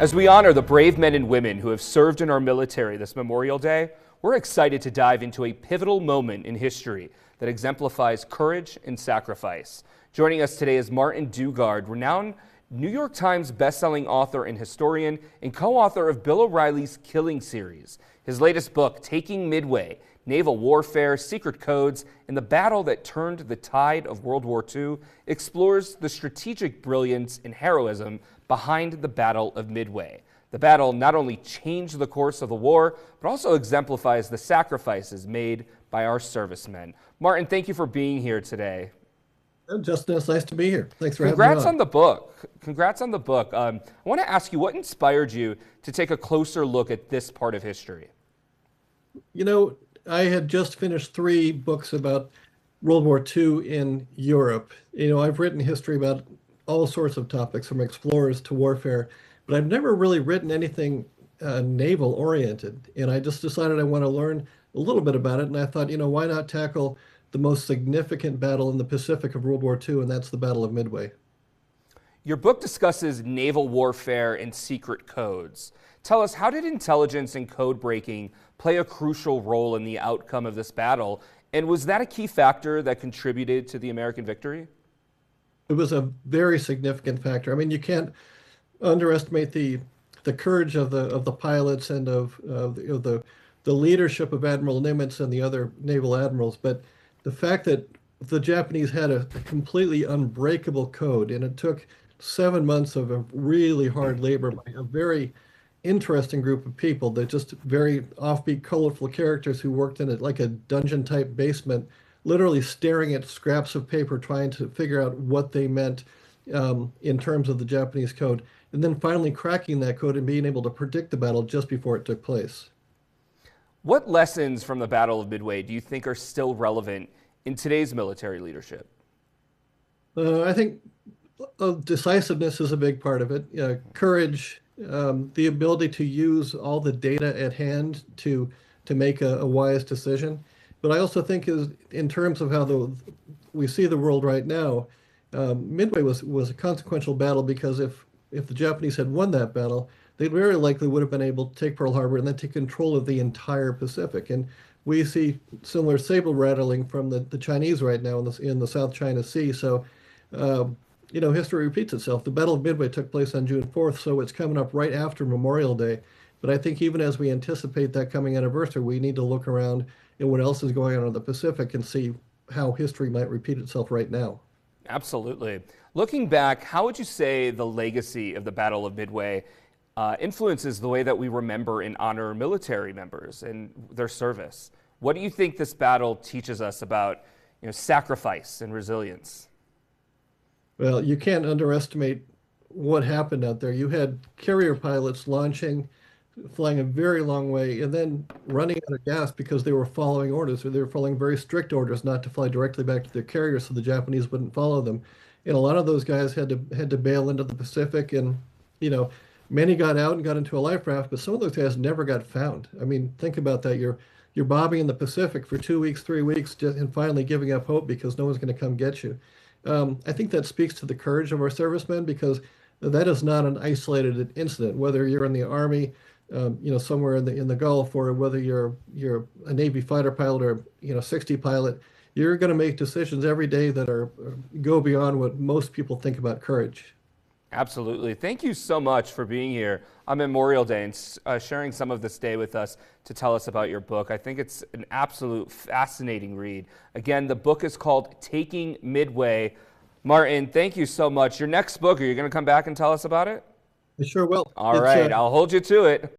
As we honor the brave men and women who have served in our military this Memorial Day, we're excited to dive into a pivotal moment in history that exemplifies courage and sacrifice. Joining us today is Martin Dugard, renowned New York Times bestselling author and historian and co-author of Bill O'Reilly's Killing series. His latest book, Taking Midway, Naval Warfare, Secret Codes, and the Battle That Turned the Tide of World War II, explores the strategic brilliance and heroism behind the Battle of Midway. The battle not only changed the course of the war, but also exemplifies the sacrifices made by our servicemen. Martin, thank you for being here today. Justin, it's nice to be here. Thanks for having me on. Congrats on the book. Congrats on the book. I want to ask you, what inspired you to take a closer look at this part of history? You know, I had just finished 3 books about World War II in Europe. I've written history about all sorts of topics, from explorers to warfare, but I've never really written anything naval oriented. And I just decided I want to learn a little bit about it. And I thought, why not tackle the most significant battle in the Pacific of World War II, and that's the Battle of Midway. Your book discusses naval warfare and secret codes. Tell us, how did intelligence and code breaking play a crucial role in the outcome of this battle? And was that a key factor that contributed to the American victory? It was a very significant factor. I mean, you can't underestimate the courage of the pilots and of the leadership of Admiral Nimitz and the other naval admirals, but the fact that the Japanese had a completely unbreakable code, and it took 7 months of a really hard labor by a very interesting group of people, that just very offbeat, colorful characters who worked in it like a dungeon-type basement, literally staring at scraps of paper, trying to figure out what they meant in terms of the Japanese code, and then finally cracking that code and being able to predict the battle just before it took place. What lessons from the Battle of Midway do you think are still relevant in today's military leadership? I think decisiveness is a big part of it. Courage, the ability to use all the data at hand to make a wise decision. But I also think, is in terms of how we see the world right now, Midway was a consequential battle, because if the Japanese had won that battle, they very likely would have been able to take Pearl Harbor and then take control of the entire Pacific. And we see similar saber rattling from the Chinese right now in the South China Sea. So, history repeats itself. The Battle of Midway took place on June 4th, so it's coming up right after Memorial Day. But I think even as we anticipate that coming anniversary, we need to look around at what else is going on in the Pacific and see how history might repeat itself right now. Absolutely. Looking back, how would you say the legacy of the Battle of Midway influences the way that we remember and honor military members and their service? What do you think this battle teaches us about sacrifice and resilience? Well, you can't underestimate what happened out there. You had carrier pilots flying a very long way, and then running out of gas because they were following orders, or they were following very strict orders not to fly directly back to their carrier so the Japanese wouldn't follow them. And a lot of those guys had to bail into the Pacific, and many got out and got into a life raft, but some of those guys never got found. I mean, think about that. You're bobbing in the Pacific for 2 weeks, 3 weeks, and finally giving up hope because no one's going to come get you. I think that speaks to the courage of our servicemen, because that is not an isolated incident. Whether you're in the Army, somewhere in the Gulf, or whether you're a Navy fighter pilot or 60 pilot, you're going to make decisions every day that go beyond what most people think about courage. Absolutely. Thank you so much for being here on Memorial Day and sharing some of this day with us to tell us about your book. I think it's an absolute fascinating read. Again, the book is called Taking Midway. Martin, thank you so much. Your next book, are you going to come back and tell us about it? I sure will. All right, I'll hold you to it.